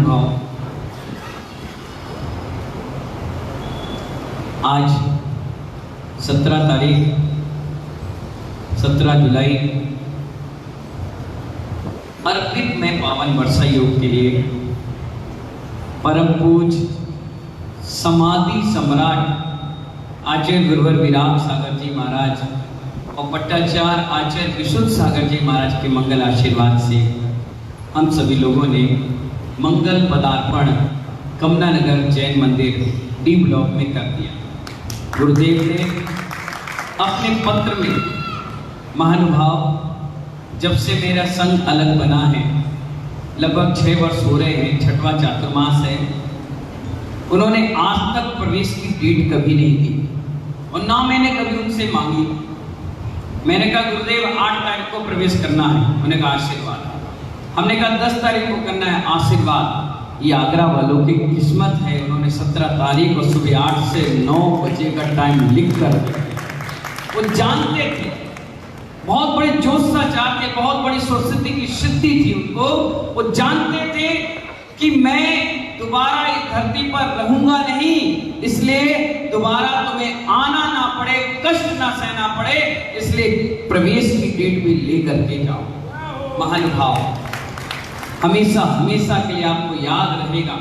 महानुभाव, आज 17 जुलाई अर्पित में पावन वर्षा योग के लिए परम पूज समाधि सम्राट आचार्य गुरुवर विराम सागर जी महाराज और पट्टाचार्य आचार्य विशुद्ध सागर जी महाराज के मंगल आशीर्वाद से हम सभी लोगों ने मंगल पदार्पण कमला नगर जैन मंदिर डी ब्लॉक में कर दिया। गुरुदेव ने अपने पत्र में, महानुभाव, जब से मेरा संघ अलग बना है, लगभग 6 वर्ष हो रहे हैं, 6वां चातुर्मास है, उन्होंने आज तक प्रवेश की डेट कभी नहीं दी और ना मैंने कभी उनसे मांगी। मैंने कहा गुरुदेव 8 तारीख को प्रवेश करना है, उन्होंने कहा आशीर्वाद। हमने कहा 10 तारीख को करना है, आशीर्वाद। ये आगरा वालों की किस्मत है, उन्होंने 17 तारीख को सुबह 8 से 9 बजे का टाइम लिख कर वो जानते थे, बहुत बड़े जोश सा चाहते, बहुत बड़ी सरस्वती की सिद्धि थी उनको। वो जानते थे कि मैं दोबारा इस धरती पर रहूंगा नहीं, इसलिए दोबारा तुम्हें आना ना पड़े, कष्ट ना सहना पड़े, इसलिए प्रवेश की डेट भी लेकर के जाओ। महानुभाव, हमेशा हमेशा के लिए आपको याद रहेगा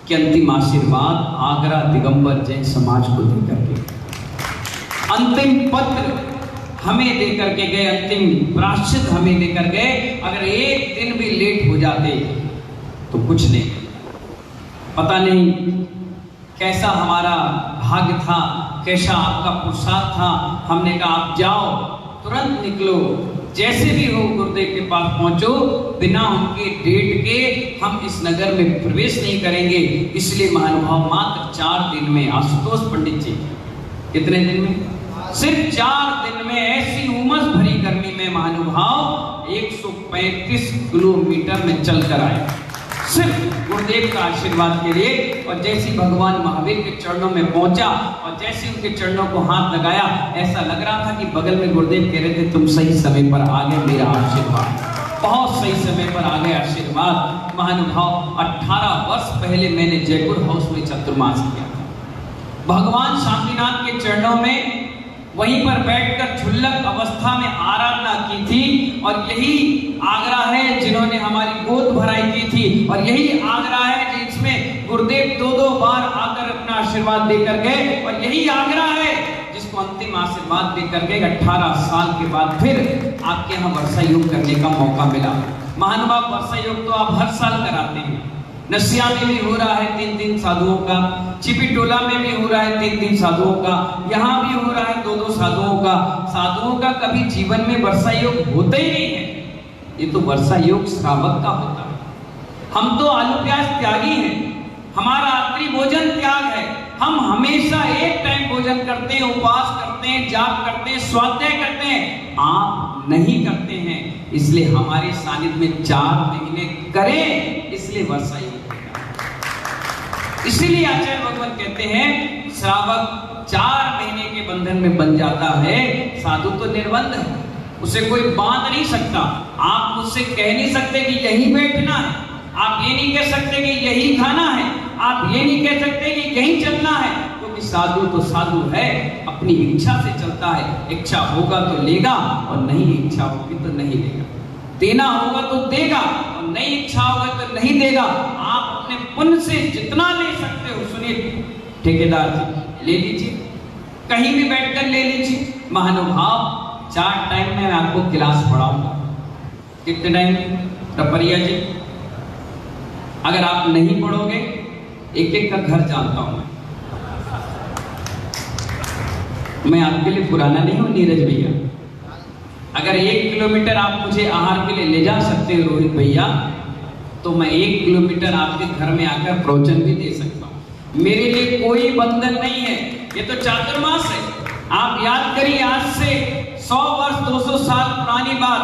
कि अंतिम आशीर्वाद आगरा दिगंबर जैन समाज को देकर के, अंतिम पत्र हमें देकर के गए, अंतिम प्रायश्चित हमें देकर गए। अगर एक दिन भी लेट हो जाते तो कुछ नहीं, पता नहीं कैसा हमारा भाग्य था, कैसा आपका पुरुषार्थ था। हमने कहा आप जाओ, तुरंत निकलो, जैसे भी हो गुरुदेव के पास पहुंचो, बिना उनके डेट के हम इस नगर में प्रवेश नहीं करेंगे। इसलिए महानुभाव मात्र 4 दिन में, आशुतोष पंडित जी, कितने दिन में? सिर्फ 4 दिन में ऐसी उमस भरी गर्मी में महानुभाव 135 किलोमीटर में चलकर आए, सिर्फ गुरुदेव का आशीर्वाद के लिए। और जैसे भगवान महावीर के चरणों में पहुंचा और जैसे उनके चरणों को हाथ लगाया, ऐसा लग रहा था कि बगल में गुरुदेव कह रहे थे तुम सही समय पर आ गए, मेरा आशीर्वाद, बहुत सही समय पर आ गए आशीर्वाद। महानुभाव, 18 वर्ष पहले मैंने जयपुर हाउस में चतुर्मास किया था, भगवान शांतिनाथ के चरणों में वहीं पर बैठकर क्षुल्लक अवस्था में आराधना की थी। और यही आगरा है जिन्होंने हमारी गोद भराई की थी, और यही आगरा है जिसमें गुरुदेव 2-2 बार आकर अपना आशीर्वाद देकर गए, और यही आगरा है जिसको अंतिम आशीर्वाद देकर गए। 18 साल के बाद फिर आपके यहाँ वर्षा योग करने का मौका मिला। महानुभाव, वर्षा योग तो आप हर साल कराते हैं, नसिया में भी हो रहा है 3 दिन साधुओं का, चिपीटोला में भी हो रहा है 3 दिन साधुओं का, यहाँ भी हो रहा है 2-2 साधुओं का। साधुओं का कभी जीवन में वर्षा योग होता ही नहीं है, ये तो वर्षा योग श्रावक का होता है। हम तो आलू प्याज त्यागी हैं, हमारा रात्रि भोजन त्याग है, हम हमेशा एक टाइम भोजन करते हैं, उपवास करते हैं, जाप करते हैं, स्वाध्याय करते हैं। आप नहीं करते हैं, इसलिए हमारे सानिध्य में 4 महीने करें, इसलिए वर्षा योग। इसीलिए आचार्य भगवान कहते हैं श्रावक 4 महीने के बंधन में बन जाता है, साधु तो निर्बंध है, उसे कोई बांध नहीं सकता। आप मुझसे कह नहीं सकते कि यहीं बैठना है, आप ये नहीं कह सकते कि यही खाना है, आप ये नहीं कह सकते कि यहीं चलना है, क्योंकि साधु तो साधु है, अपनी इच्छा से चलता है। इच्छा होगा तो लेगा और नहीं इच्छा होगी तो नहीं लेगा, देना होगा तो देगा और नहीं इच्छा होगा तो नहीं देगा। आप अपने पुण्य से जितना ले सकते हो, सुनिए ठेकेदार जी, ले लीजिए, कहीं भी बैठकर ले लीजिए। महानुभाव, 4 टाइम में आपको क्लास पढ़ाऊंगा। कितने टाइम? टपरिया जी, अगर आप नहीं पढ़ोगे, एक-एक का घर जानता हूं मैं आपके लिए पुराना नहीं हूं नीरज भैया। अगर 1 किलोमीटर आप मुझे आहार के लिए ले जा सकते हो रोहित भैया, तो मैं 1 किलोमीटर आपके घर में आकर प्रवचन भी दे सकता हूँ। मेरे लिए कोई बंधन नहीं है, ये तो चातुर्मास है। आप याद करिए, आज से 100 वर्ष 200 साल पुरानी बात,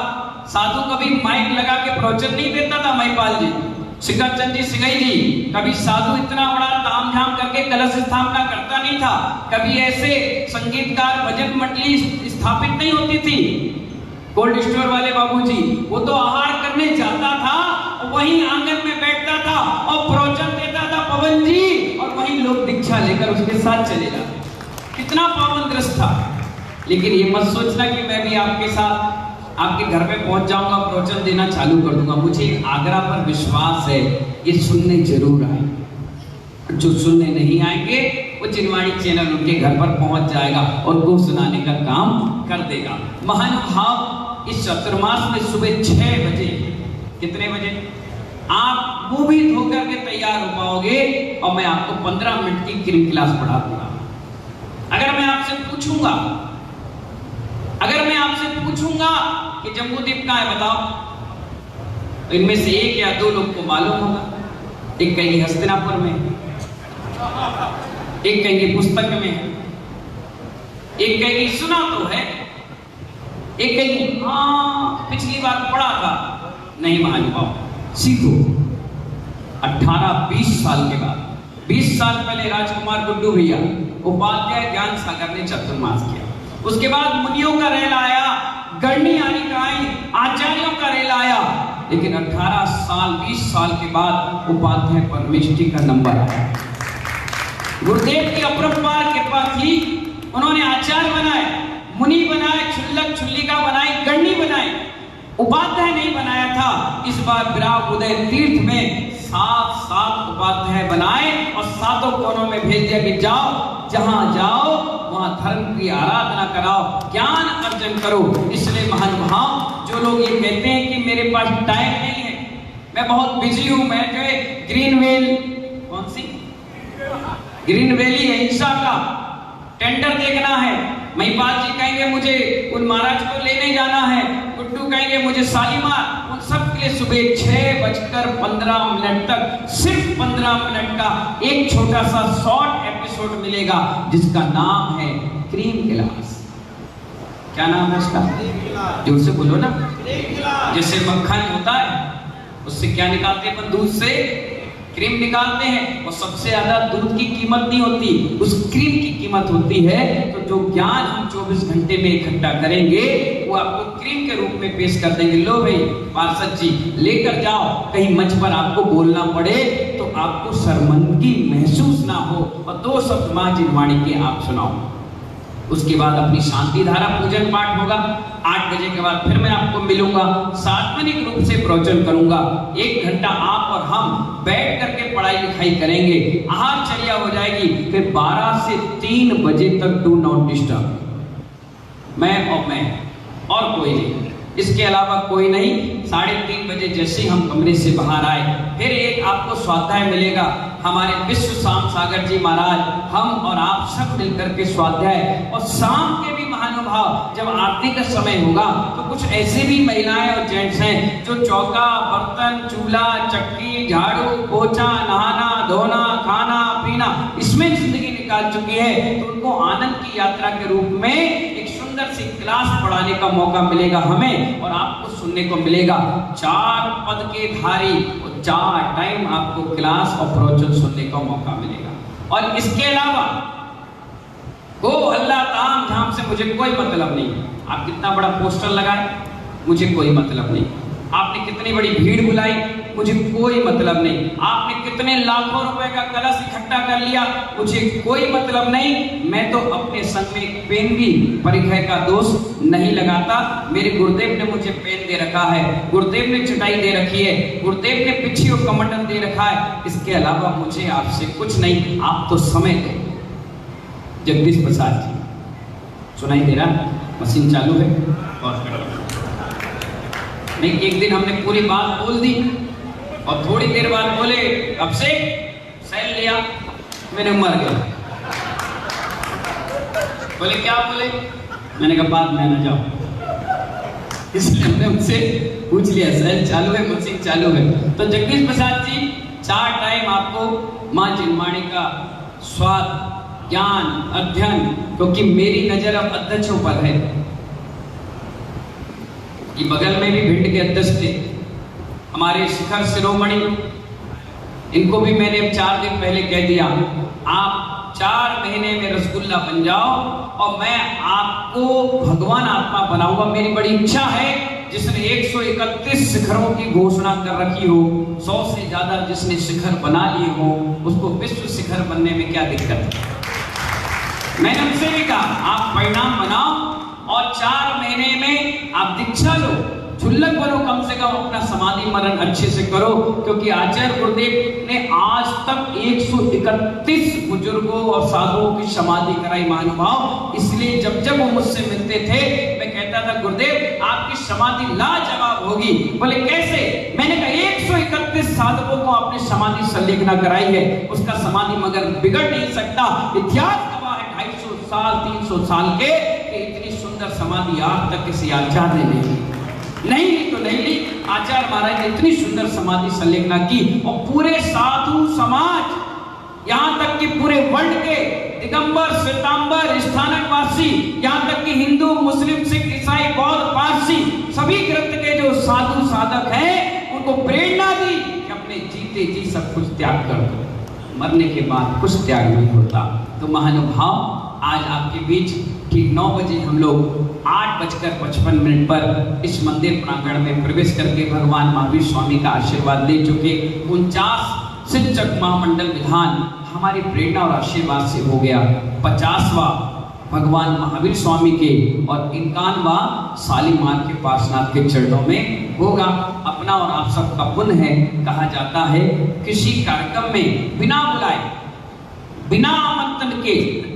साधु कभी माइक लगा के प्रवचन नहीं देता था। महिपाल जी, शिखरचंद जी सिंघई जी, कभी साधु इतना बड़ा तामझाम करके कलश स्थापना करता नहीं था, कभी ऐसे संगीतकार भजन मंडली स्थापित नहीं होती थी। कोल्ड स्टोर वाले बाबूजी, वो तो आहार करने जाता था, वहीं आंगन में बैठता था और प्रवचन देता था पवन जी, और वहीं लोग दीक्षा लेकर उसके साथ चले जाते। कितना पावन दृश्य था। लेकिन ये मत सोचना कि मैं भी आपके साथ आपके घर में पहुंच जाऊंगा, प्रवचन देना चालू कर दूंगा। मुझे आगरा पर विश्वास है, ये सुनने जरूर आए। जो सुनने नहीं आएंगे वो जिनवाणी चैनल उनके घर पर पहुंच जाएगा और वो सुनाने का काम कर देगा। महानुभाव, इस चतुर्मास में सुबह 6 बजे, कितने बजे आप मुंह भी धोकर के तैयार हो पाओगे और मैं आपको 15 मिनट की क्रिम क्लास पढ़ा दूंगा। अगर मैं आपसे पूछूंगा कि जम्बूद्वीप कहाँ है बताओ, तो इनमें से 1 या 2 लोग को मालूम होगा। एक कहेंगे हस्तिनापुर में, एक कहेंगे पुस्तक में, एक कहेंगे सुना तो है, एक कहेंगे हाँ पिछली बार पढ़ा था। नहीं महानुभाव, सीखो। 18-20 साल के बाद, 20 साल पहले राजकुमार गुड्डू भैया उपाध्याय ज्ञान सागर ने चतुर्मास किया। उसके बाद मुनियों का रेल आया, गणनी आनी का आई, आचार्यों का रेल आया। लेकिन 18 साल 20 साल के बाद उपाध्याय परमेष्ठी का नंबर आया। गुरुदेव की अपरंपार कृपा थी, उन्होंने आचार्य बनाए, मुनि बनाए, क्षुल्लक क्षुल्लिका बनाई, गणनी बनाई, उपाध्याय नहीं बनाया था। इस बार विराग उदय तीर्थ में 7 उपाध्याय बनाए और 7 कोनों में भेज दिया कि जाओ, जहां जाओ वहां धर्म की आराधना कराओ, ज्ञान अर्जन करो। इसलिए महानुभाव, जो लोग ये कहते हैं कि मेरे पास टाइम नहीं है, मैं बहुत बिजी हूं, मैं जो है ग्रीनवेल, कौन सी ग्रीन वैली है, ईसा का टेंडर देखना है, महिपाल जी कहेंगे मुझे उन महाराज को लेने जाना है, गुड्डू कहेंगे मुझे शालीमार, उन सब के लिए सुबह 6:15 तक सिर्फ 15 मिनट का एक छोटा सा शॉर्ट एपिसोड मिलेगा जिसका नाम है क्रीम क्लास। क्या नाम है इसका? जोर से बोलो ना। जैसे मक्खन होता है उससे क्या निकालते हैं? दूध से क्रीम निकालते हैं, और सबसे ज्यादा दूध की कीमत नहीं होती, उस क्रीम की कीमत होती है। तो जो ज्ञान हम 24 घंटे में इकट्ठा करेंगे वो आपको क्रीम के रूप में पेश कर देंगे। लो भाई पार्षद जी लेकर जाओ, कहीं मंच पर आपको बोलना पड़े तो आपको शर्मिंदगी महसूस ना हो, और 2 शब्द मां जिनवाणी के आप सुनाओ। उसके बाद अपनी शांति धारा पूजन पाठ होगा। 8 बजे के बाद फिर मैं आपको मिलूंगा, सार्वजनिक रूप से प्रवचन करूंगा। 1 घंटा आप और हम बैठ करके पढ़ाई लिखाई करेंगे, आहारचर्या हो जाएगी। फिर 12 से 3 बजे तक डू नॉट डिस्टर्ब, मैं और कोई नहीं, इसके अलावा कोई नहीं। 3:30 बजे जैसे ही हम कमरे से बाहर आए, फिर एक आपको स्वाध्याय मिलेगा। हमारे विश्व शाम सागर जी महाराज, हम और आप सब मिलकर के स्वाध्याय, और शाम के भी महानुभाव जब आरती का समय होगा तो कुछ ऐसे भी महिलाएं और जेंट्स हैं जो चौका, बर्तन, चूल्हा, चक्की, झाड़ू, पोछा, नहाना धोना, खाना पीना, इसमें जिंदगी निकाल चुकी है। तो उनको आनंद की यात्रा के रूप में एक सुंदर सी क्लास पढ़ाने का मौका मिलेगा हमें, और आपको सुनने को मिलेगा। 4 पद के धारी, 4 टाइम आपको क्लास और प्रवचन सुनने का मौका मिलेगा। और इसके अलावा गो हल्ला ताम झाम से मुझे कोई मतलब नहीं। आप कितना बड़ा पोस्टर लगाए, मुझे कोई मतलब नहीं। आपने कितनी बड़ी भीड़ बुलाई, मुझे कोई मतलब नहीं। आपने कितने लाखों रुपए का कलश इकट्ठा कर लिया, मुझे कोई मतलब नहीं। मैं तो अपने संग में एक पेन भी परिखय का दोष नहीं लगाता। मेरे गुरुदेव ने मुझे पेन दे रखा है, गुरुदेव ने चटाई दे रखी है, गुरुदेव ने पिछी और कमंडल दे रखा है। इसके अलावा मुझे आपसे कुछ नहीं। आप तो समय दो। जगदीश प्रसाद जी, सुनाई दे रहा? मशीन चालू है? नहीं, एक दिन हमने पूरी बात बोल दी और थोड़ी देर बाद बोले अब से सेल लिया, मैंने मर गया। बोले क्या बोले? मैंने कहा बाद में आना जाओ। इसलिए हमने उनसे पूछ लिया सेल चालू है, मशीन चालू है। तो जगदीश प्रसाद जी 4 टाइम आपको मां जिनवाणी का स्वाद, ज्ञान, अध्ययन, क्योंकि मेरी नजर अब अध्यक्षों पर है। ये बगल में भी भिंड के अध्यक्ष थे हमारे शिखर शिरोमणि, इनको भी मैंने 4 दिन पहले कह दिया आप 4 महीने में रसगुल्ला बन जाओ और मैं आपको भगवान आत्मा बनाऊंगा। मेरी बड़ी इच्छा है जिसने 131 शिखरों की घोषणा कर रखी हो, 100 से ज्यादा जिसने शिखर बना लिए हो, उसको विश्व शिखर बनने में क्या दिक्कत है? मैंने उनसे भी कहा आप परिणाम बनाओ और 4 महीने में आप दीक्षा लो, झुल्लक बनो, कम से कम अपना समाधि मरण अच्छे से करो। क्योंकि आचार्य गुरुदेव ने आज तक 131 बुजुर्गों और साधुओं की समाधि कराई महानुभाव। इसलिए जब जब वो मुझसे मिलते थे मैं कहता था गुरुदेव आपकी समाधि लाजवाब होगी। बोले कैसे? मैंने कहा 131 साधुओं को आपने समाधि संलेखना कराई है, उसका समाधि मगर बिगड़ नहीं सकता। इतिहास गवाह है 250 साल 300 साल के कि इतनी सुंदर समाधि आज तक किसी आचार्य ने नहीं ली तो नहीं ली। आचार्य महाराज ने इतनी सुंदर समाधि संलेखना की और पूरे साधु समाज, यहाँ तक कि पूरे वर्ल्ड के दिगंबर श्वेतांबर स्थानकवासी, यहाँ तक कि हिंदू मुस्लिम सिख ईसाई बौद्ध पारसी सभी ग्रंथ के जो साधु साधक हैं उनको प्रेरणा दी कि अपने जीते जी सब कुछ त्याग कर दो, मरने के बाद कुछ त्याग नहीं होता। तो महानुभाव आज आपके बीच ठीक 9 बजे हम लोग 8:55 पर इस मंदिर प्रांगण में प्रवेश करके भगवान महावीर स्वामी का आशीर्वाद ले चुके। 49 शिक्षक महामंडल विधान हमारी प्रेरणा और आशीर्वाद से हो गया। 50वां भगवान महावीर स्वामी के और 51वां शालीमार के पार्श्वनाथ के चरणों में होगा। अपना और आप सबका पुण्य है। कहा जाता है किसी कार्यक्रम में बिना बुलाए, बिना आमंत्रण के,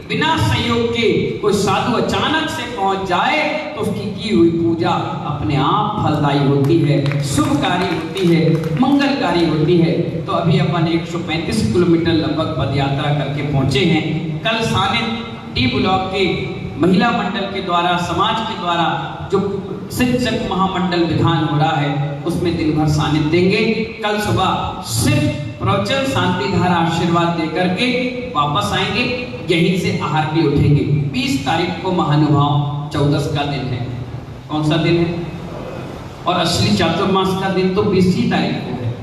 बिना सहयोग के कोई साधु अचानक से पहुंच जाए तो उसकी की हुई पूजा अपने आप फलदायी होती है, शुभकारी होती है, मंगलकारी होती है। तो अभी अपन 135 किलोमीटर लगभग पद यात्रा करके पहुंचे हैं। कल सानिध्य डी ब्लॉक के महिला मंडल के द्वारा, समाज के द्वारा जो शिक्षक महामंडल विधान हो रहा है उसमें दिन भर सानिध्य देंगे। कल सुबह सिर्फ प्रवचन शांति धारा आशीर्वाद देकर के वापस आएंगे, यहीं से आहार भी उठेंगे। 20 तारीख को महानुभाव 14 का दिन है। कौन सा दिन है? और असली चातुर्मास का दिन तो 20 ही तारीख को है।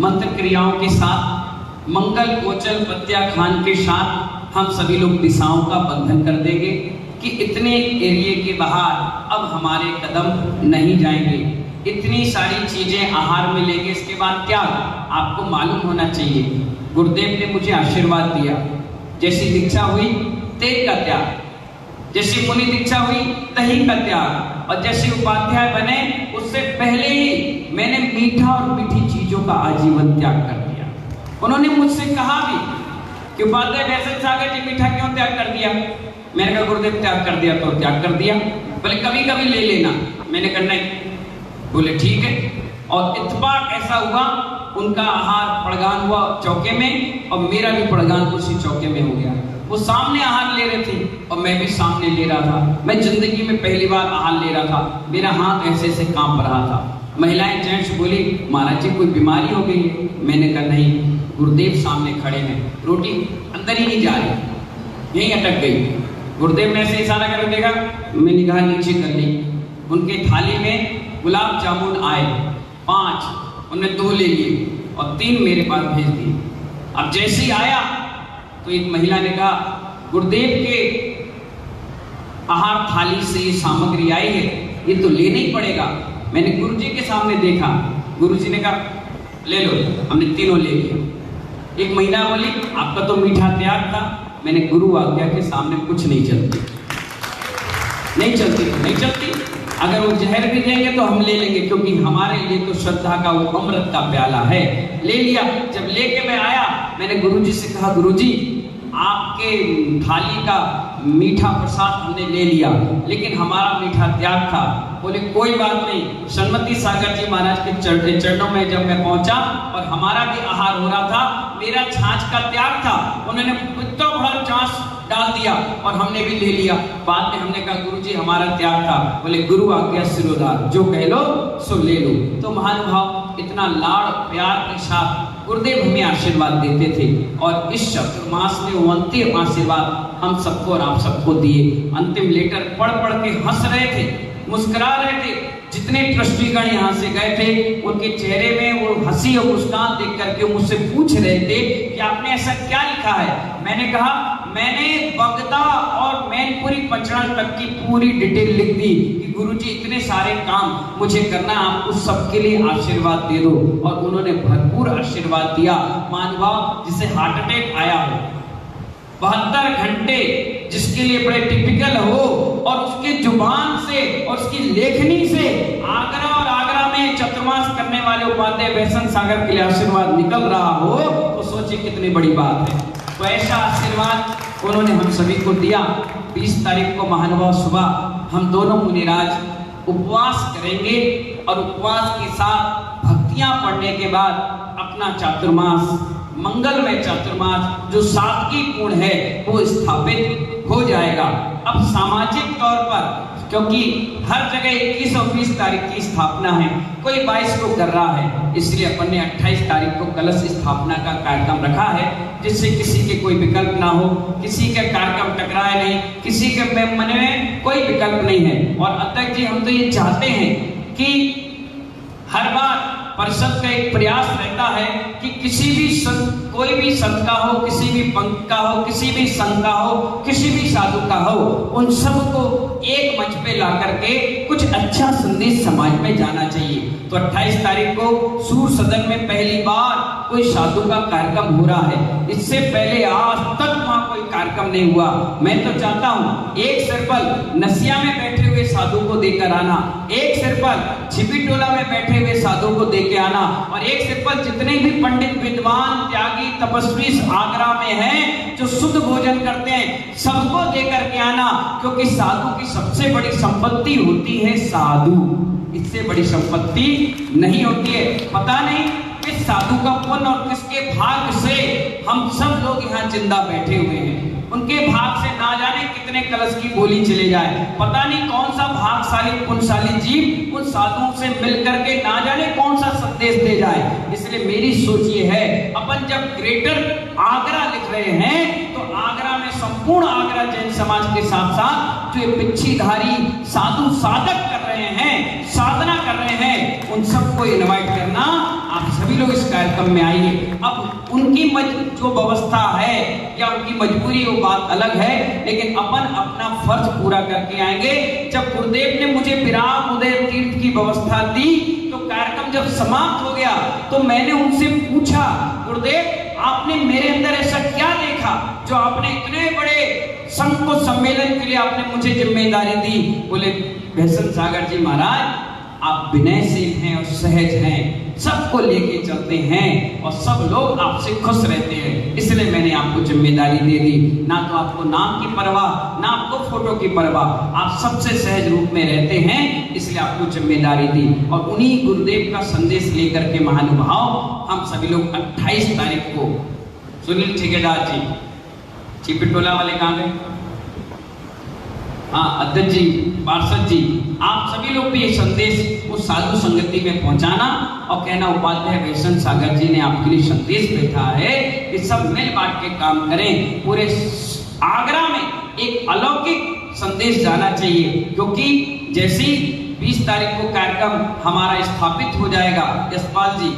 मंत्र क्रियाओं के साथ, मंगल गोचर प्रत्याख्यान के साथ हम सभी लोग दिशाओं का बंधन कर देंगे कि इतने एरिए के बाहर अब हमारे कदम नहीं जाएंगे। इतनी सारी चीजें आहार में लेंगे, इसके बाद त्याग आपको मालूम होना चाहिए। गुरुदेव ने मुझे आशीर्वाद दिया, जैसी दीक्षा हुई तेल का त्याग, जैसी मुनि दीक्षा हुई दही का त्याग, और जैसे उपाध्याय बने उससे पहले ही मैंने मीठा और मीठी चीजों का आजीवन त्याग कर दिया। उन्होंने मुझसे कहा भी कि उपाध्याय वैसे सागर जी मीठा क्यों त्याग कर दिया? मैंने कहा गुरुदेव त्याग कर दिया तो त्याग कर दिया। बोले कभी कभी ले लेना। मैंने कहा नहीं। बोले ठीक है। और इत्तेफाक ऐसा हुआ उनका आहार पड़गान हुआ चौके में और मेरा भी पड़गान उसी चौके में हो गया। वो सामने आहार ले रहे थे और मैं भी सामने ले रहा था। मैं जिंदगी में पहली बार आहार ले रहा था, मेरा हाथ ऐसे ऐसे कांप रहा था। महिलाएं जेंट्स बोली महाराज जी कोई बीमारी हो गई है? मैंने कहा नहीं, गुरुदेव सामने खड़े हैं, रोटी अंदर ही नहीं जा रही, यहीं अटक गई। गुरुदेव ने ऐसे इशारा करके देखा, मैं निगाह नीचे कर ली। उनके थाली में गुलाब जामुन आए 5, उन्होंने 2 ले लिए और 3 मेरे पास भेज दिए। अब जैसे ही आया तो एक महिला ने कहा गुरुदेव के आहार थाली से ये सामग्री आई है, ये तो लेना ही पड़ेगा। मैंने गुरुजी के सामने देखा, गुरुजी ने कहा ले लो। हमने तीनों ले लिया। एक महिला बोली आपका तो मीठा त्याग था। मैंने गुरु आज्ञा के सामने कुछ नहीं चलती, नहीं चलती, नहीं चलती। अगर वो जहर भी देंगे तो हम ले लेंगे, क्योंकि हमारे लिए तो श्रद्धा का वो अमृत का प्याला है। ले लिया। जब लेके मैं आया मैंने गुरुजी से कहा गुरुजी आपके थाली का मीठा प्रसाद हमने ले लिया, लेकिन हमारा मीठा त्याग था। बोले कोई बात नहीं। सन्मति सागर जी महाराज के चरणों में जब मैं पहुंचा और हमारा भी आहार हो रहा था, मेरा छाछ का त्याग था, उन्होंने इतना भर छाछ डाल दिया और हमने भी ले लिया। बाद में हमने कहा गुरुजी हमारा त्याग था। बोले गुरु आज्ञा सिरोधार, जो कह लो सो ले लो। तो महानुभाव इतना लाड़ प्यार के साथ गुरुदेव हमें आशीर्वाद देते थे और इस चतुर्मास में वो अंतिम आशीर्वाद हम सबको और आप सबको दिए। अंतिम लेटर पढ़ पढ़ के हंस रहे थे, मुस्कुरा रहे थे। जितने ट्रस्टीगण यहाँ से गए थे उनके चेहरे में वो हंसी और मुस्कान देख करके मुझसे पूछ रहे थे कि आपने ऐसा क्या लिखा है। मैंने कहा मैंने बगदा और मैनपुरी पंचड़ा तक की पूरी डिटेल लिख दी कि गुरुजी इतने सारे काम मुझे करना, आपको सबके लिए आशीर्वाद दे दो। और उन्होंने भरपूर आशीर्वाद दिया। महानुभाव जिसे हार्ट अटैक आया हो, 72 घंटे जिसके लिए बड़े टिपिकल हो और उसके जुबान से और उसकी लेखनी से आगरा और आगरा में चतुर्मास करने वाले उपाध्याय वैसन सागर के लिए आशीर्वाद निकल रहा हो, तो सोचिए कितनी बड़ी बात है। तो ऐसा आशीर्वाद उन्होंने हम सभी को दिया। 20 तारीख को महानुभाव सुबह हम दोनों मुनिराज उपवास करेंगे और उपवास के साथ भक्तियां पढ़ने के बाद अपना चातुर्मास, मंगलमय चातुर्मास जो सादगी पूर्ण है, वो स्थापित हो जाएगा। अब सामाजिक तौर पर, क्योंकि हर जगह 21 और 20 तारीख की स्थापना है, कोई 22 को कर रहा है, इसलिए अपन ने 28 तारीख को कलश स्थापना का कार्यक्रम रखा है, जिससे किसी के कोई विकल्प ना हो, किसी का कार्यक्रम टकराए नहीं, किसी के मन में कोई विकल्प नहीं है। और अध्यक्ष जी, हम तो ये चाहते हैं कि हर बार परिषद का एक प्रयास रहता है कि किसी भी कोई भी संत का हो, किसी भी पंथ का हो, किसी भी संघ का हो, किसी भी साधु का हो, उन सबको एक मंच पे ला करके कुछ अच्छा संदेश समाज में जाना चाहिए। तो 28 तारीख को सूर सदन में पहली बार कोई साधु का कार्यक्रम हो रहा है। इससे पहले आज तक वहां कोई कार्यक्रम नहीं हुआ। मैं तो चाहता हूं एक सिर पर नसिया में बैठे हुए साधु को देकर आना, एक सिर पर छिपी टोला में बैठे हुए साधु को देके आना, और एक सिर पर जितने भी पंडित, विद्वान, त्यागी, तपस्वी आगरा में हैं जो शुद्ध भोजन करते हैं, सबको देकर के आना। क्योंकि साधु की सबसे बड़ी संपत्ति होती है साधु, इससे बड़ी संपत्ति नहीं होती है। पता नहीं किस साधु का पुण्य और किसके भाग से हम सब लोग यहाँ जिंदा बैठे हुए हैं। उनके भाग से ना जाने कितने कलश की बोली चले जाए, पता नहीं कौन सा भागशाली पुण्यशाली जीव उन साधुओं से मिल करके ना जाने कौन सा संदेश दे जाए। इसलिए मेरी सोच ये है, अपन जब ग्रेटर आगरा लिख रहे हैं तो आगरा में संपूर्ण आगरा जैन समाज के साथ साथ जो पिच्छीधारी साधु साधक कर रहे हैं, साधना कर रहे हैं, उन सबको इनवाइट करना। आप सभी लोग इस कार्यक्रम में आइए। अब उनकी जो व्यवस्था है या उनकी मजबूरी, वो बात अलग है, लेकिन अपन अपना फर्ज पूरा करके आएंगे। जब गुरुदेव ने मुझे विराम उदय तीर्थ की व्यवस्था दी तो कार्यक्रम जब समाप्त हो गया तो मैंने उनसे पूछा, गुरुदेव आपने मेरे अंदर ऐसा क्या देखा जो आपने इतने बड़े संघ को सम्मेलन के लिए आपने मुझे जिम्मेदारी दी? बोले, वैसन सागर जी महाराज आप विनयशील हैं और सहज हैं, सबको लेके चलते हैं और सब लोग आपसे खुश रहते हैं, इसलिए मैंने आपको जिम्मेदारी दे दी। ना तो आपको नाम की परवाह, ना आपको फोटो की परवाह, आप सबसे सहज रूप में रहते हैं, इसलिए आपको जिम्मेदारी दी। और उन्हीं गुरुदेव का संदेश लेकर के महानुभाव हम सभी लोग 28 तारीख को, सुनील ठेकेदार जी, छिपटोला वाले कहाँ गए? हाँ, अध्यक्ष जी, पार्षद जी, आप सभी लोग भी ये संदेश उस साधु संगति में पहुंचाना और कहना उपाध्याय वैसन सागर जी ने आपके लिए संदेश भेजा है कि सब मिल बांट के काम करें। पूरे आगरा में एक अलौकिक संदेश जाना चाहिए, क्योंकि जैसे 20 तारीख को कार्यक्रम हमारा स्थापित हो जाएगा, यशपाल जी,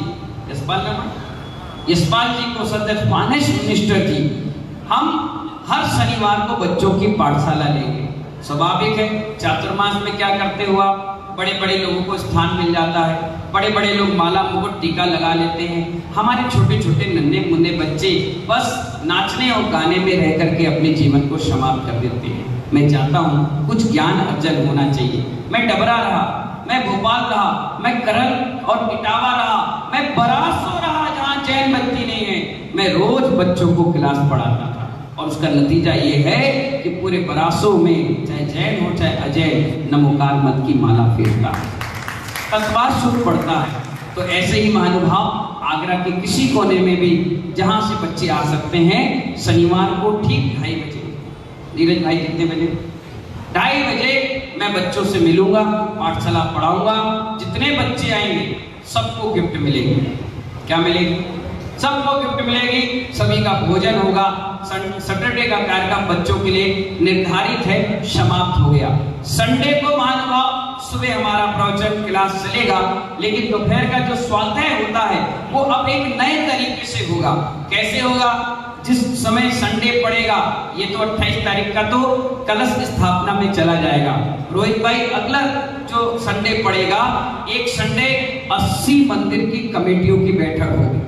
यशपाल जी को सदस्य फाइनेंस मिनिस्टर जी, हम हर शनिवार को बच्चों की पाठशाला लेंगे। स्वाभाविक है, चातुर्मास में क्या करते हो आप, बड़े बड़े लोगों को स्थान मिल जाता है, बड़े बड़े लोग माला मुकुट टीका लगा लेते हैं, हमारे छोटे छोटे नन्हे मुन्ने बच्चे बस नाचने और गाने में रह करके अपने जीवन को समाप्त कर देते हैं। मैं चाहता हूँ कुछ ज्ञान अर्जन होना चाहिए। मैं डबरा रहा, मैं भोपाल रहा, मैं करल और इटावा रहा, मैं बरासो रहा जहाँ जैन बत्ती नहीं है, मैं रोज बच्चों को क्लास पढ़ाता था, और उसका नतीजा ये है कि पूरे बरासों में चाहे जैन हो चाहे अजैन नमोकार मत की माला फेरता है, तत्वार सुख पड़ता है। तो ऐसे ही महानुभाव आगरा के किसी कोने में भी जहां से बच्चे आ सकते हैं, शनिवार को ठीक 2:30 बजे, नीरज भाई कितने बजे? 2:30 बजे मैं बच्चों से मिलूंगा, पाठशाला पढ़ाऊंगा। जितने बच्चे आएंगे सबको गिफ्ट मिलेगी। क्या मिलेगी? सबको गिफ्ट मिलेगी, सभी का भोजन होगा। सैटरडे का कार्यक्रम बच्चों के लिए निर्धारित है, समाप्त हो गया। संडे को महानुभाव सुबह हमारा प्रवचन क्लास चलेगा, लेकिन दोपहर का जो स्वाध्याय होता है वो अब एक नए तरीके से होगा। कैसे होगा? जिस समय संडे पड़ेगा, ये तो 28 तारीख का तो कलश स्थापना में चला जाएगा। रोहित भाई, अगला जो संडे पड़ेगा, एक संडे 80 मंदिर की कमेटियों की बैठक होगी।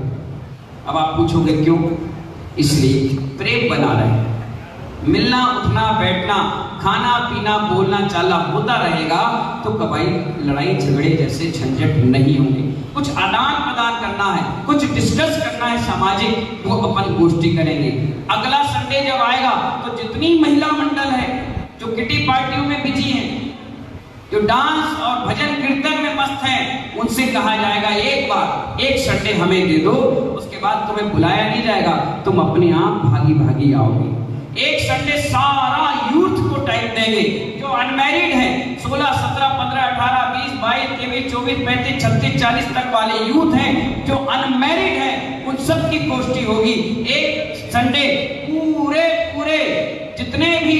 अब आप पूछोगे क्यों? इसलिए प्रेम बना रहे, मिलना उठना बैठना खाना पीना बोलना चाला होता रहेगा तो कभी लड़ाई झगड़े जैसे झंझट नहीं होंगे। कुछ आदान प्रदान करना है, कुछ डिस्कस करना है सामाजिक, वो अपन गोष्ठी करेंगे। अगला संडे जब आएगा तो जितनी महिला मंडल है जो किटी पार्टियों में बिजी हैं, जो डांस और भजन कीर्तन में मस्त हैं, उनसे कहा जाएगा एक बार एक संडे हमें दे दो, उसके बाद तुम्हें बुलाया नहीं जाएगा, तुम अपने आप भागी भागी आओगे। एक संडे सारा यूथ को टाइम देंगे, जो अनमैरिड है 16, 17, 15, 18, 20, 22, 23, 24, 35, 36, 40 तक वाले यूथ हैं जो अनमैरिड हैं, उन सब की गोष्ठी होगी। एक संडे पूरे जितने भी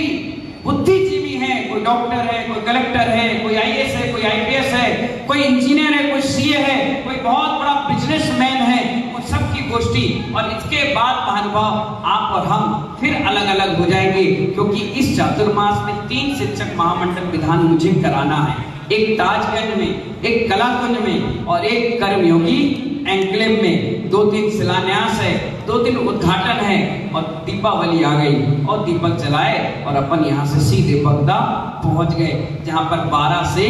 बुद्धिजीवी हैं, कोई डॉक्टर है, कोई कलेक्टर है, कोई आईएएस है, कोई आईपीएस है, कोई इंजीनियर है, कोई सीए है, कोई बहुत बड़ा बिजनेसमैन है, उन सब की गोष्ठी। और इसके बाद महानुभाव आप और हम फिर अलग अलग हो जाएंगे, क्योंकि इस चातुर्मास में 3 शिक्षक महामंडल विधान मुझे कराना है। एक ताजगंज में, एक कलाकुंज में और एक कर्मयोगी एंक्लेव में। 2-3 शिलान्यास है, 2-3 उद्घाटन है और दीपावली आ गई और दीपक जलाए और अपन यहाँ से सीधे बगदा पहुंच गए, जहां पर 12 से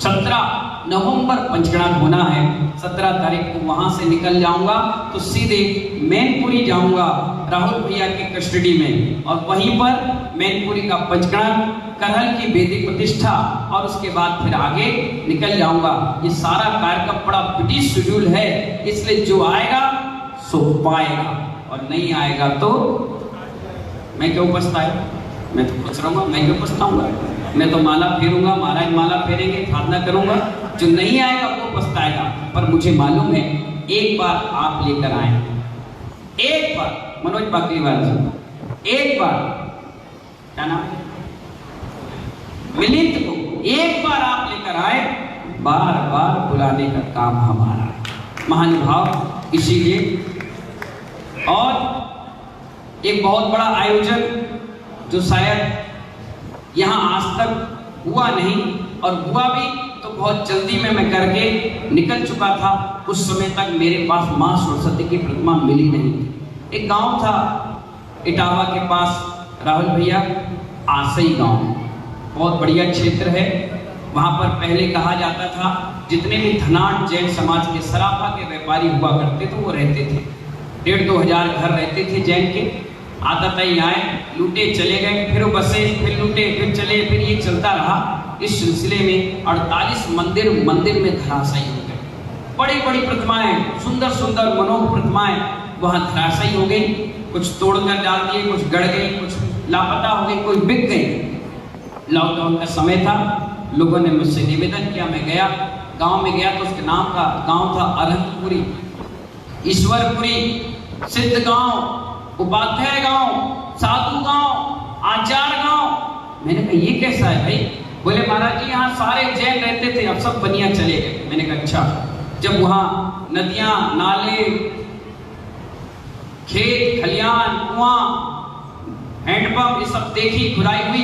17 नवंबर पंचगणात होना है। 17 तारीख को वहां से निकल जाऊंगा तो सीधे मैनपुरी जाऊंगा राहुल भैया की कस्टडी में, और वहीं पर मैनपुरी का पंचगणात, करहल की वेदी प्रतिष्ठा और उसके बाद फिर आगे निकल जाऊंगा। ये सारा कार्यक्रम बड़ा बिजी शेड्यूल है, इसलिए जो आएगा सो पाएगा और नहीं आएगा तो मैं क्यों पछताऊंगा? मैं तो खुश रहूंगा, मैं क्यों पछताऊंगा? मैं तो माला फेरूंगा, महाराज माला फेरेंगे, साधना करूंगा। जो नहीं आएगा वो पछताएगा। पर मुझे मालूम है एक बार आप लेकर आए, एक बार मनोज पाकलीवाल जी, एक बार क्या नाम है मिलिंद को एक बार आप लेकर आए, बार बार बुलाने का काम हमारा महानुभाव। इसीलिए और एक बहुत बड़ा आयोजन जो शायद यहाँ आज तक हुआ नहीं, और हुआ भी तो बहुत जल्दी में मैं करके निकल चुका था। उस समय तक मेरे पास मां सरस्वती की प्रतिमा मिली नहीं। एक गांव था इटावा के पास, राहुल भैया, आसई गांव, बहुत बढ़िया क्षेत्र है। वहां पर पहले कहा जाता था जितने भी धनाढ़ जैन समाज के सराफा के व्यापारी हुआ करते थे वो रहते थे। 1,500-2 हजार घर रहते थे जैन के। आदत ही आए, लूटे चले गए, फिर बसे, फिर लूटे, फिर चले, फिर ये चलता रहा। इस सिलसिले में 48 मंदिर में धराशायी हो गए। बड़ी बड़ी प्रतिमाएं, सुंदर सुंदर मनोहर प्रतिमाएं वहां धराशायी हो गई। कुछ तोड़कर डाल दिए, कुछ गड़ गई, कुछ लापता हो गई, कोई बिक गई। लॉकडाउन का समय था, लोगों ने मुझसे निवेदन किया, मैं गया गांव में गया तो उसके नाम का गांव था अरहंतपुरी, ईश्वरपुरी, सिद्ध गांव, उपाध्याय गांव, साधु गांव, आचार गांव। मैंने कहा ये कैसा है भाई? बोले महाराज जी यहाँ सारे जैन रहते थे, अब सब बनिया चले गए। मैंने कहा अच्छा। जब वहां नदियां, नाले, खेत खलियान, कुआं, हैंडपंप ये सब देखी, खुदाई हुई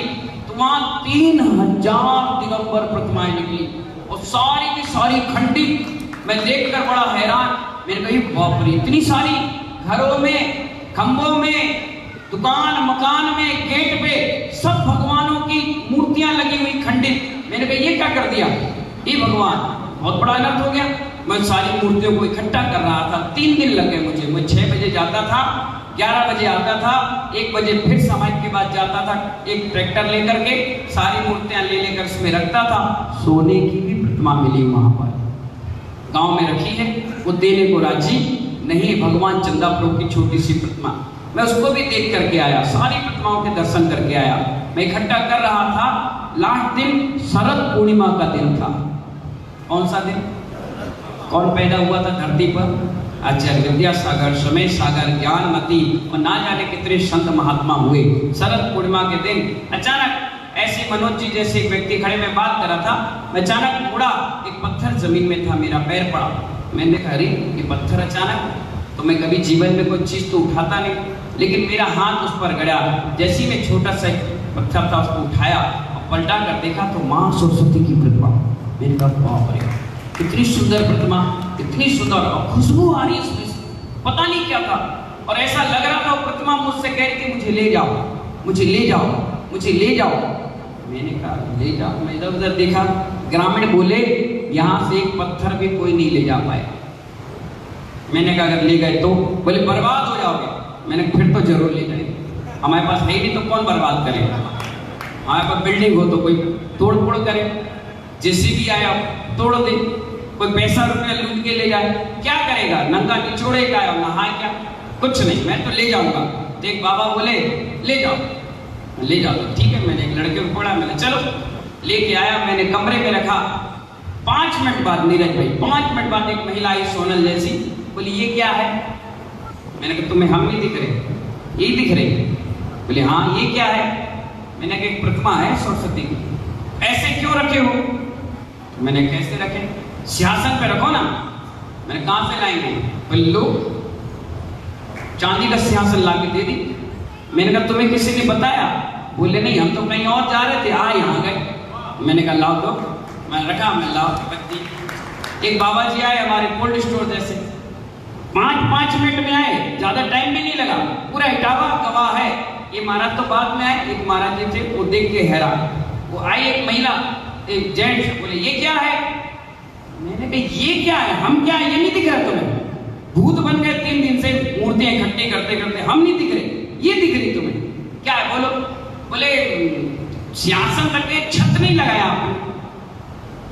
तो वहां 3000 दिगंबर प्रतिमाएं निकली और सारी की सारी खंडित। मैं देखकर बड़ा हैरान। मैंने कहा बाप रे, इतनी सारी, घरों में, खंभों में, दुकान मकान में, गेट पे सब भगवानों की मूर्तियां लगी हुई खंडित। मैंने कहा ये क्या कर दिया ये भगवान? बहुत बड़ा अनर्थ हो गया। मैं सारी मूर्तियों को इकट्ठा कर रहा था, 3 दिन लगे मुझे। मैं 6 बजे जाता था, 11 बजे आता था, 1 बजे फिर समाज के बाद जाता था, एक ट्रैक्टर लेकर के सारी मूर्तियां लेकर उसमें रखता था। सोने की भी प्रतिमा मिली वहां पर, गांव में रखी है, वो देने को राजी नहीं। भगवान चंदापुर की छोटी सी प्रतिमा, मैं उसको भी देख करके आया, सारी प्रतिमाओं के दर्शन करके आया। मैं इकट्ठा कर रहा था। लास्ट दिन शरद पूर्णिमा का दिन था। कौन सा दिन? कौन पैदा हुआ था धरती पर? आचार्य विद्यासागर, समय सागर, ज्ञानमती और ना जाने कितने संत महात्मा हुए। शरद पूर्णिमा के दिन अचानक ऐसे मनोज जी जैसे एक व्यक्ति खड़े, में बात कर रहा था, मैं अचानक मुड़ा, एक पत्थर जमीन में था, मेरा पैर पड़ा। मैंने कहा अरे ये पत्थर अचानक, तो मैं कभी जीवन में कोई चीज तो उठाता नहीं, लेकिन मेरा हाथ उस पर गड़ा। जैसे ही मैं छोटा सा पत्थर था उसको उठाया और पलटा कर देखा तो माँ सरस्वती की प्रतिमा। मैंने कहा बाप रे, कितनी सुंदर प्रतिमा, इतनी सुंदर, और खुशबू आ रही इसमें, पता नहीं क्या था। और ऐसा लग रहा था वो प्रतिमा मुझसे कह रही थी मुझे ले जाओ, मुझे ले जाओ, मुझे ले जाओ। मैंने कहा ले जाओ। मैं इधर उधर देखा, ग्रामीण बोले यहाँ से एक पत्थर भी कोई नहीं ले जा पाए। मैंने कहा अगर ले गए तो? बोले बर्बाद हो जाओगे। मैंने फिर तो जरूर ले जाएंगे, हमारे पास है ही नहीं तो कौन बर्बाद करेगा। हमारे पास बिल्डिंग हो तो कोई तोड़ फोड़ करे, जेसीबी आया तोड़ दे, कोई पैसा रुपया लूट के ले जाए, क्या करेगा? नंगा निचोड़े का और नहाए क्या? कुछ नहीं, मैं तो ले जाऊंगा। तो एक बाबा बोले ले जाओ, ले जाओ। ठीक है, मैंने एक लड़के को पकड़ा, मैंने चलो लेके आया, मैंने कमरे में रखा। 5 मिनट बाद नीरज भाई, 5 मिनट बाद एक महिला आई सोनल जैसी, बोली ये क्या है? मैंने कहा तुम्हें हम नहीं दिख रहे, यही दिख रहे? बोले हाँ ये क्या है? मैंने कहा एक प्रतिमा है सरस्वती की। ऐसे क्यों रखे हो? तो मैंने कैसे रखे? सिंहासन पे रखो ना। मैंने कहां से लाएंगे? बोले लो, चांदी का सिंहासन ला के दे दी। मैंने कहा तुम्हें किसी ने बताया? बोले नहीं, हम तो कहीं और जा रहे थे, यहाँ गए। मैंने कहा लाओ तो, मैं रखा, मैं लाओ रख दी। एक बाबा जी आए हमारे कोल्ड स्टोर जैसे, 5 मिनट में आए, ज्यादा टाइम भी नहीं लगा, पूरा इटावा गवाह है। ये महाराज तो बाद में आए, एक महाराज जी थे वो देख के हैरान। वो आई एक महिला, एक जेंट्स, बोले ये क्या है? मैंने कहा ये क्या है? हम क्या है? ये नहीं दिख रहा तुम्हें? भूत बन गए 3 दिन से, मूर्तियां इकट्ठी करते करते, हम नहीं दिख रहे, ये दिख रही तुम्हें? क्या है बोलो? बोले सिंहासन रख के छत नहीं लगाया आपने।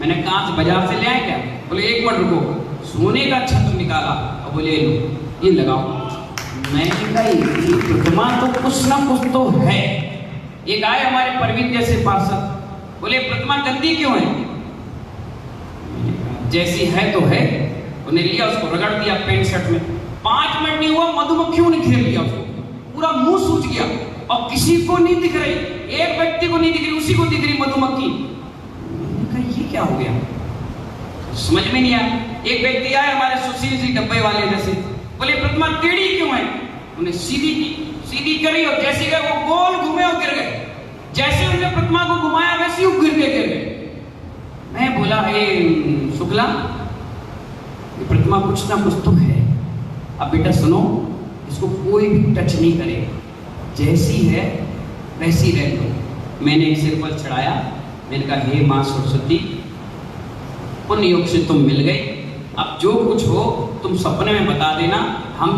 मैंने कहा से बाजार से ले आए क्या? बोले 1 मिनट रुको, सोने का छत निकाला और बोले लो ये लगाओ। मैंने कहा ये प्रतिमा तो कुछ ना कुछ तो है। एक आए हमारे परवीन जैसे पार्षद, बोले प्रतिमा गंदी क्यों है? जैसी है तो है। उन्हें लिया, उसको रगड़ दिया पेंट शर्ट में। 5 मिनट नहीं हुआ, मधुमक्खियों ने घेर लिया उसको, पूरा मुंह सूज गया और किसी को नहीं दिख रही, एक व्यक्ति को नहीं दिख रही, उसी को दिख रही मधुमक्खी। मैंने कहा ये क्या हो गया? समझ में नहीं आया। एक व्यक्ति आए हमारे सुशील जी डब्बे वाले जैसे, बोले प्रतिमा टेढ़ी क्यों है? उन्हें सीधी की, सीधी करी और जैसे गए वो गोल घूमे और गिर गए। जैसे उन्होंने प्रतिमा को घुमाया वैसे ही गिर गए। मैं बोला हे शुक्ला, ये प्रतिमा कुछ ना कुछ तो है। अब बेटा सुनो, इसको कोई भी टच नहीं करेगा, जैसी है वैसी रह दो। मैंने एक सिर पर चढ़ाया, मैंने कहा हे माँ सरस्वती, पुण्य योग से तुम मिल गई, अब जो कुछ हो तुम सपने में बता देना, हम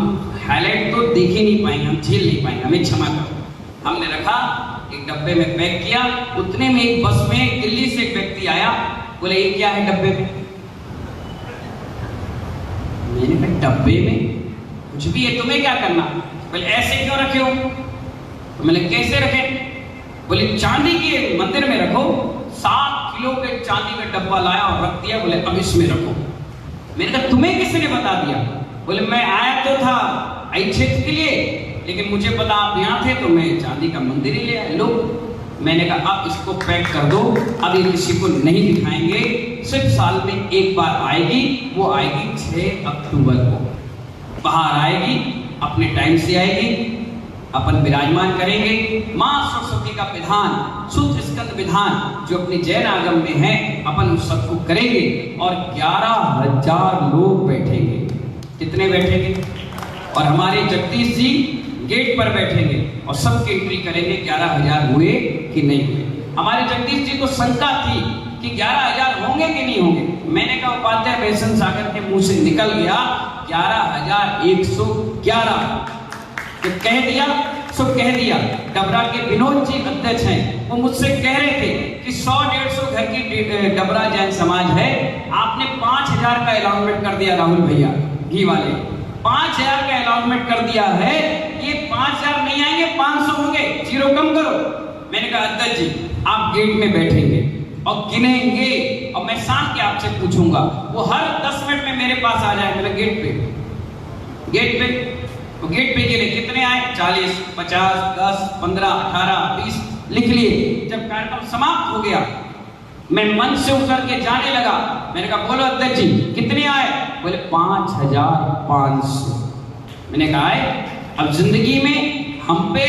हाईलाइट तो देख ही नहीं पाएंगे, हम झेल नहीं पाएंगे, हमें क्षमा करो। हमने रखा, एक डब्बे में पैक किया। उतने में एक बस में दिल्ली से एक व्यक्ति आया, बोले ये क्या है डब्बे में? मैंने कहा डब्बे में कुछ भी है, तुम्हें क्या करना? बोले ऐसे क्यों रखे हो? तो मैंने कैसे रखे? बोले चांदी के मंदिर में रखो। 7 किलो के चांदी का डब्बा लाया और रख दिया। बोले अब इसमें रखो। मैंने कहा तुम्हें किसने बता दिया? बोले मैं आया तो था आई क्षेत्र के लिए, लेकिन मुझे पता आप यहाँ थे तो मैं चांदी का मंदिर ही ले आया। लो, मैंने कहा अब इसको पैक कर दो, अब ये किसी को नहीं दिखाएंगे, सिर्फ साल में एक बार आएगी, वो आएगी 6 अक्टूबर को, बाहर आएगी, अपने टाइम से आएगी, अपन विराजमान करेंगे। माँ सरस्वती का विधान, शुद्ध स्कंद विधान जो अपने जैन आगम में है, अपन उस सबको करेंगे और 11,000 लोग बैठेंगे। कितने बैठेंगे? और हमारे जगदीश जी गेट पर बैठेंगे और सबकी एंट्री करेंगे 11,000 हुए कि नहीं हुए। हमारे जगदीश जी को शंका थी कि 11,000 होंगे कि नहीं होंगे। मैंने कहा उपाध्याय बेसन सागर के मुंह से निकल गया 11,111, तो कह दिया सो कह दिया। डबरा के विनोद जी अध्यक्ष हैं, वो मुझसे कह रहे थे कि 100-150 घर की डबरा जैन समाज है, आपने 5,000 का अलाउंसमेंट कर दिया राहुल भैया घी वाले, 5,000 का अलाउंसमेंट कर दिया है, ये 5,000 नहीं आएंगे, 500 होंगे, 0 कम करो। मैंने कहा अध्यक्ष जी आप गेट में बैठेंगे और गिनेंगे और मैं शाम के आपसे पूछूंगा। वो हर 10 मिनट में मेरे पास आ जाए, मेरे गेट पे तो गेट पे गिने कितने आए, 40, 50, 10, 15, 18, 20 लिख लिए। जब कार्यक्रम समाप्त हो गया मैं मंच से उतर के जाने लगा। मैंने कहा बोलो अध्यक्ष जी कितने आए? बोले 5,500। मैंने कहा है अब जिंदगी में हम पे,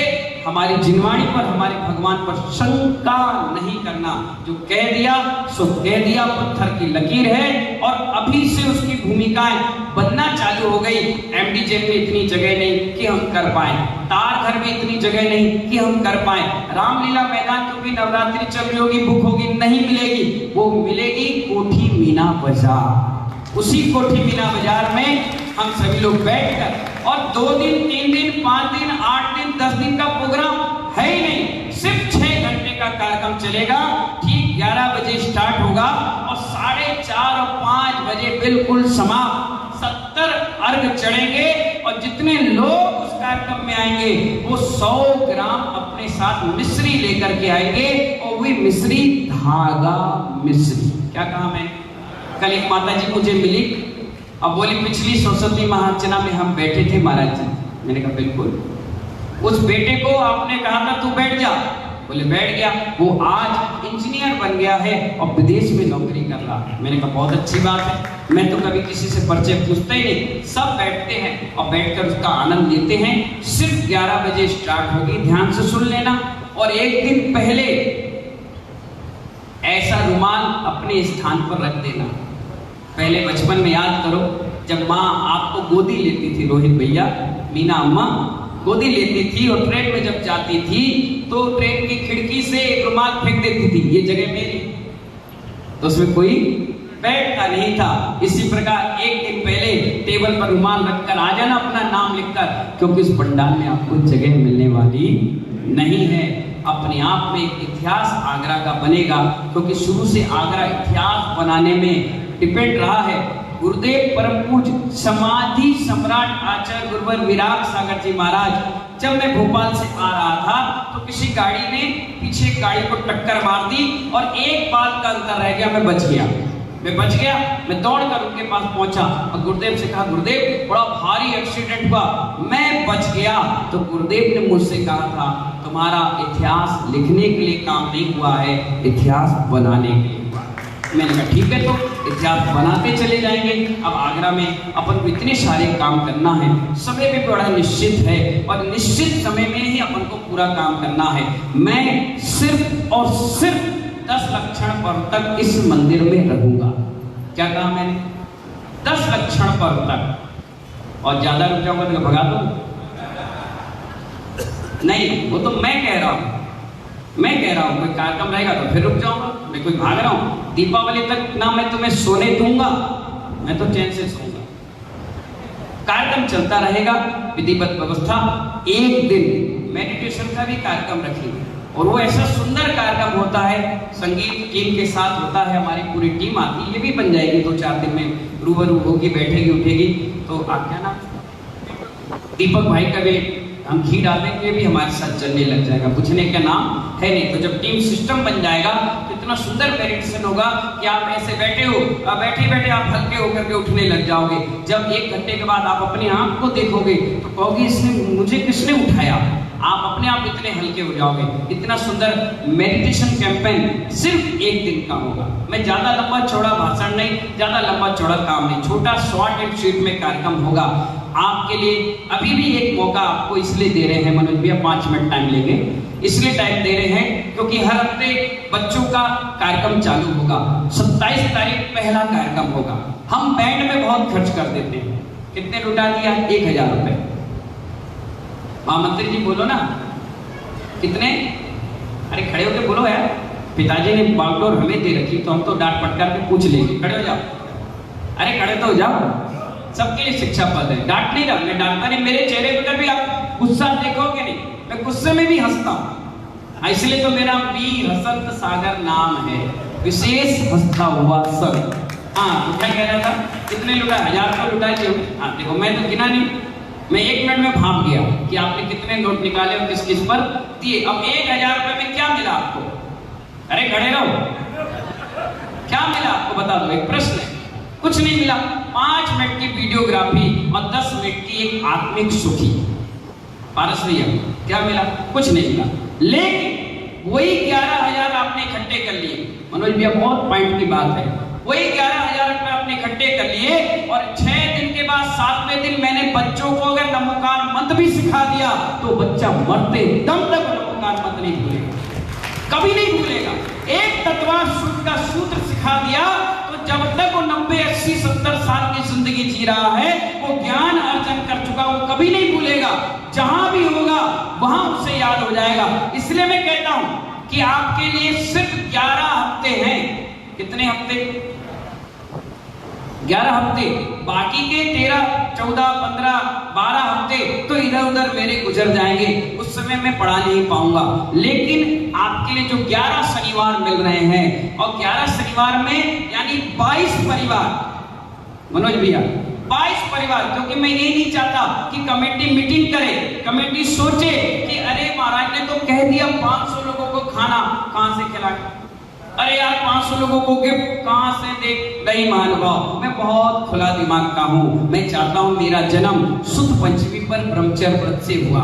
हमारी जिनवाणी पर, हमारे भगवान पर शंका नहीं करना। जो कह दिया सो कह दिया, पत्थर की लकीर है और अभी से उसकी भूमिकाएं बनना चालू हो गई। एमडी जेल में इतनी जगह नहीं कि हम कर पाए, तार घर में इतनी जगह नहीं कि हम कर पाए, रामलीला मैदान क्योंकि नवरात्रि चल रही होगी, बुक होगी, नहीं मिलेगी, वो मिलेगी कोठी मीना बाजार। उसी कोठी मीना बाजार में हम सभी लोग बैठकर, और 2 दिन 3 दिन 5 दिन 8 दिन 10 दिन का प्रोग्राम है ही नहीं, सिर्फ 6 घंटे का कार्यक्रम चलेगा। ठीक 11 बजे स्टार्ट होगा और 4:30 और 5 बजे बिल्कुल समाप्त। 70 अर्घ चढ़ेंगे और जितने लोग उस कार्यक्रम में आएंगे वो 100 ग्राम अपने साथ मिश्री लेकर के आएंगे, और वही मिश्री धागा मिश्री। क्या कहा मैं? कल एक माता जी मुझे मिली, अब बोली पिछली सरस्वती महार्चना में हम बैठे थे महाराज जी। मैंने कहा बिल्कुल। उस बेटे को आपने कहा था तू बैठ जा, बोले बैठ गया। वो आज इंजीनियर बन गया है और विदेश में नौकरी कर रहा है। मैंने कहा बहुत अच्छी बात है। मैं तो कभी किसी से परिचय पूछता ही नहीं, सब बैठते हैं और बैठकर उसका आनंद लेते हैं। सिर्फ 11 बजे स्टार्ट होगी, ध्यान से सुन लेना। और एक दिन पहले ऐसा रुमाल अपने स्थान पर रख देना। पहले बचपन में याद करो, जब माँ आपको गोदी लेती थी, रोहित भैया, मीना अम्मा गोदी लेती थी और ट्रेन में जब जाती थी तो ट्रेन की खिड़की से एक रुमाल फेंक देती थी, ये जगह मेरी, तो उसमें कोई बैठता नहीं था। इसी प्रकार एक दिन पहले टेबल पर रुमाल रखकर आ जाना, अपना नाम लिखकर, क्योंकि उस पंडाल में आपको जगह मिलने वाली नहीं है। अपने आप में एक इतिहास आगरा का बनेगा, क्योंकि शुरू से आगरा इतिहास बनाने में डिपेंड रहा है। गुरुदेव परम पूज्य समाधि सम्राट आचार्य गुरुवर विराग सागर जी महाराज, जब मैं भोपाल से आ रहा था तो किसी गाड़ी ने पीछे गाड़ी को टक्कर मार दी और एक बात का अंतर रह गया, मैं बच गया। मैं दौड़कर उनके पास पहुंचा और गुरुदेव से कहा, गुरुदेव बड़ा भारी एक्सीडेंट हुआ, मैं बच गया। तो गुरुदेव ने मुझसे कहा था, तुम्हारा इतिहास लिखने के लिए काम नहीं हुआ है, इतिहास बनाने के लिए हुआ। मैंने कहा ठीक है, तो इतिहास बनाते चले जाएंगे। अब आगरा में अपन को इतने सारे काम करना है, समय भी बड़ा निश्चित है और निश्चित समय में ही अपन को पूरा काम करना है। मैं सिर्फ और सिर्फ 10 लक्षण पर्व तक इस मंदिर में रहूंगा। क्या कहा मैंने? 10 लक्षण पर्व तक, और ज्यादा रुक जाऊंगा तो भगा दूं? नहीं, वो तो मैं कह रहा हूं, कोई कार्यक्रम रहेगा तो फिर रुक जाऊंगा, मैं कोई भाग रहा हूं। दीपावली तक ना मैं तुम्हें सोने दूंगा, मैं तो चैन से सोऊंगा। कार्यक्रम चलता रहेगा, विधिवत व्यवस्था। एक दिन मेडिटेशन का भी कार्यक्रम रखेंगे और वो ऐसा सुंदर कार्यक्रम होता है, संगीत टीम के साथ होता है, हमारी पूरी टीम आती है, ये भी बन जाएगी 2-4 दिन में, रूबरू होगी, बैठेगी उठेगी। तो आप क्या नाम, दीपक भाई का भी हम घी डालेंगे, ये भी हमारे साथ चलने लग जाएगा, पूछने का नाम है नहीं। तो जब टीम सिस्टम बन जाएगा तो इतना सुंदर मेडिटेशन होगा कि आप ऐसे बैठे हो, बैठे आप हल्के होकर के उठने लग जाओगे। जब 1 घंटे के बाद आप अपनी आंख को देखोगे तो कहोगे इसने मुझे किसने उठाया, आप अपने आप इतने हल्के हो जाओगे। इतना सुंदर मेडिटेशन कैंपेन सिर्फ 1 दिन का होगा। मैं ज्यादा लंबा चौड़ा भाषण नहीं, ज्यादा लंबा चौड़ा काम नहीं, छोटा शॉर्ट एंड स्वीट में कार्यक्रम होगा आपके लिए। अभी भी एक मौका आपको इसलिए दे रहे हैं मनोज भैया, 5 मिनट टाइम लेंगे, इसलिए टाइम दे रहे हैं क्योंकि हर हफ्ते बच्चों का कार्यक्रम चालू होगा। 27 तारीख पहला कार्यक्रम होगा। हम बैंड में बहुत खर्च कर देते हैं, कितने लुटा दिया? 1000 रुपए। महामंत्री जी बोलो ना, कितने? अरे खड़े होके बोलो यार, पिताजी ने बागडोर हमें दे रखी तो हम तो डांट पटकार के पूछ लेंगे, खड़े हो जाओ। अरे खड़े तो हो जाओ, सबके लिए शिक्षा पद है, डांट नहीं रहा, मैं डांटता नहीं। मेरे चेहरे पर भी आप गुस्सा देखोगे नहीं, मैं गुस्से में भी हंसता हूँ, इसलिए तो मेरा वीर हसंत सागर नाम है, विशेष हंसता हुआ सर। हाँ तो क्या कह रहा था, कितने लुटा? 1000 को लुटा लियो। हाँ देखो, मैं तो गिना नहीं, मैं 1 मिनट में भाप गया कि आपने कितने नोट निकाले और किस किस पर दिए। अब 1000 रुपए में क्या मिला आपको? अरे खड़े रहो, क्या मिला आपको बता दो, एक प्रश्न है। कुछ नहीं मिला। 5 मिनट की वीडियोग्राफी और 10 मिनट की एक आत्मिक सुखी। पारस भैया क्या मिला? कुछ नहीं मिला। लेकिन वही 11,000 आपने इकट्ठे कर लिए। मनोज भैया बहुत पॉइंट की बात है, वही 11,000 रुपए आपने इकट्ठे कर लिए और 6 दिन के बाद 7वें दिन मैंने बच्चों को अगर नमोकार मंत्र भी सिखा दिया तो बच्चा मरते दम तक नमोकार मंत्र नहीं भूलेगा, कभी नहीं भूलेगा। एक तत्वा सूत्र का सूत्र सिखा दिया तो जब तक वो 90, 80, 70 साल की जिंदगी जी रहा है वो ज्ञान अर्जन कर चुका, वो कभी नहीं भूलेगा। जहां भी होगा वहां उसे याद हो जाएगा। इसलिए मैं कहता हूं कि आपके लिए सिर्फ 11 हफ्ते हैं। कितने हफ्ते? 11 हफ्ते। बाकी के 13, 14, 15, 12 हफ्ते तो इधर उधर मेरे गुजर जाएंगे, उस समय मैं पढ़ा नहीं पाऊंगा। लेकिन आपके लिए जो 11 शनिवार मिल रहे हैं और 11 शनिवार में यानी 22 परिवार, मनोज भैया 22 परिवार, क्योंकि मैं ये नहीं चाहता कि कमेटी मीटिंग करे, कमेटी सोचे कि अरे महाराज ने तो कह दिया 500 लोगों को खाना, कहां से खिलाए, अरे यार 500 लोगों को गिफ्ट कहां से दे। नहीं महानुभाव, मैं बहुत खुला दिमाग का हूं। मैं चाहता हूं मेरा जन्म सुद पंचमी पर ब्रह्मचर्य व्रत से हुआ,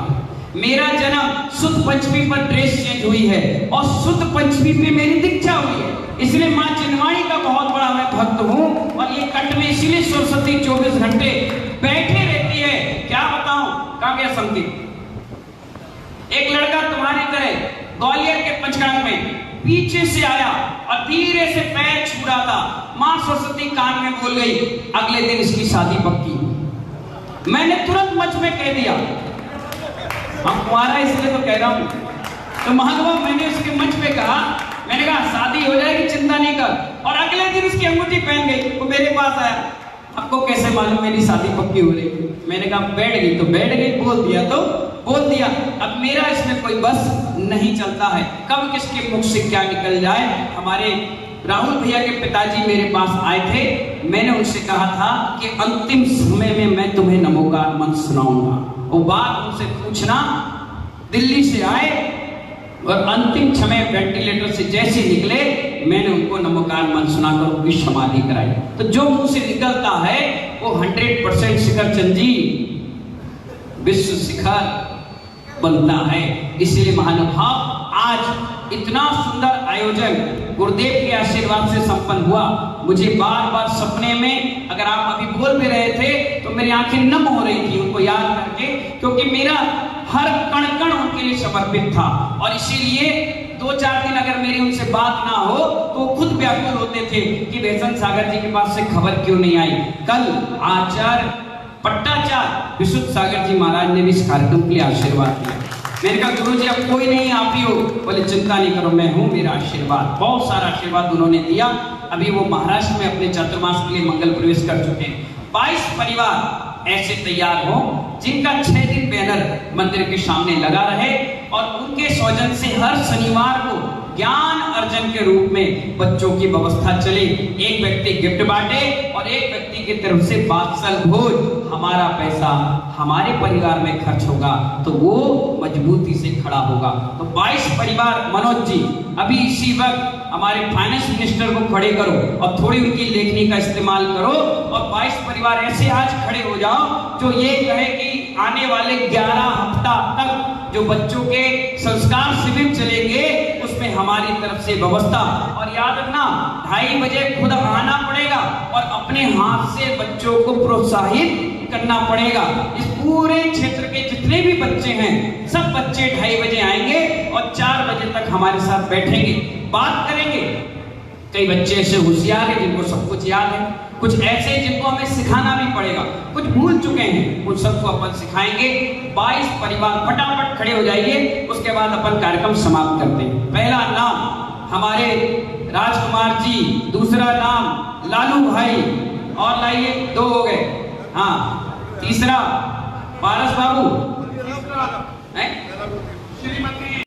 मेरा जन्म सुद पंचमी पर ड्रेस चेंज हुई है और सुद पंचमी पे मेरी दीक्षा हुई है। इसलिए मां चिन्मयी का बहुत बड़ा मैं भक्त हूं और ये कट में इसीलिए सरस्वती 24 घंटे बैठे रहती है। क्या बताऊं, कहां गया संकेत? एक लड़का तुम्हारी तरह ग्वालियर के पंचकांग में पीछे से आया और धीरे से पैर छू रहा था, मां सरस्वती कान में बोल गई अगले दिन इसकी शादी पक्की। मैंने तुरंत मंच में कह दिया, हम कुंवारा इसलिए तो कह रहा हूं, तो महानुभाव मैंने उसके मंच पे कहा, मैंने कहा शादी हो जाएगी चिंता नहीं कर। और अगले दिन उसकी अंगूठी पहन गई, वो मेरे पास आया, आपको कैसे मालूम मेरी शादी पक्की हो रही? मैंने कहा बैठ गई तो बैठ गई, बोल दिया तो बोल दिया। अब मेरा इसमें कोई बस नहीं चलता है, कब किसके मुख से क्या निकल जाए। हमारे राहुल भैया के पिताजी मेरे पास आए थे, मैंने उनसे कहा था कि अंतिम समय में मैं तुम्हें नमोकार मंत्र सुनाऊंगा। वो बात उनसे पूछना, दिल्ली से आए और अंतिम समय वेंटिलेटर से जैसे निकले मैंने उनको नमोकार मंत्र सुनाकर उनकी समाधि कराई। तो जो मुंह से निकलता है वो 100% शिखर चंद विश्व शिखर बनता है। इसलिए महानुभाव आज इतना सुंदर आयोजन गुरुदेव के आशीर्वाद से संपन्न हुआ। मुझे बार बार सपने में, अगर आप अभी बोल भी रहे थे तो मेरी आंखें नम हो रही थी उनको याद करके, क्योंकि मेरा हर कण कण उनके लिए समर्पित था। और इसीलिए 2-4 दिन अगर मेरी उनसे बात ना हो तो खुद व्याकुल होते थे कि बेसन सागर जी के पास से खबर क्यों नहीं आई। कल आचार्य पट्टाचार्य विशुद्ध सागर जी महाराज ने भी इस कार्यक्रम के लिए आशीर्वाद दिया। मैंने कहा गुरु जी अब कोई नहीं, आप ही हो। बोले चिंता नहीं करो, मैं हूं, मेरा आशीर्वाद। बहुत सारा आशीर्वाद उन्होंने दिया। अभी वो महाराष्ट्र में अपने चतुर्मास के लिए मंगल प्रवेश कर चुके हैं। 22 परिवार ऐसे तैयार हो जिनका 6 दिन बैनर मंदिर के सामने लगा रहे और उनके सौजन से हर शनिवार को ज्ञान अर्जन के रूप में बच्चों की व्यवस्था चले। एक व्यक्ति गिफ्ट बांटे और एक व्यक्ति की तरफ से बात्सल भोज, हमारा पैसा हमारे परिवार में खर्च होगा तो वो मजबूती से खड़ा होगा। तो 22 परिवार, मनोज जी अभी इसी वक्त हमारे फाइनेंस मिनिस्टर को खड़े करो और थोड़ी उनकी लेखनी का इस्तेमाल करो और 22 परिवार ऐसे आज खड़े हो जाओ जो ये कहे कि आने वाले 11 हफ्ता तक जो बच्चों के संस्कार शिविर चलेंगे उसमें हमारी तरफ से व्यवस्था। और याद रखना 2:30 बजे खुद आना पड़ेगा और अपने हाथ से बच्चों को प्रोत्साहित करना पड़ेगा। इस पूरे क्षेत्र के जितने भी बच्चे हैं सब बच्चे 2:30 बजे आएंगे और 4 बजे तक हमारे साथ बैठेंगे, बात करेंगे। कई बच्चे ऐसे होशियार हैं जिनको सब कुछ याद है, कुछ ऐसे जिनको हमें सिखाना भी पड़ेगा, कुछ भूल चुके हैं, उन सबको अपन सिखाएंगे। 22 परिवार फटाफट खड़े हो जाइए, उसके बाद अपन कार्यक्रम समाप्त करते हैं। पहला नाम हमारे राजकुमार जी, दूसरा नाम लालू भाई, और लाइए 2 हो गए, हाँ, तीसरा पारस बाबू,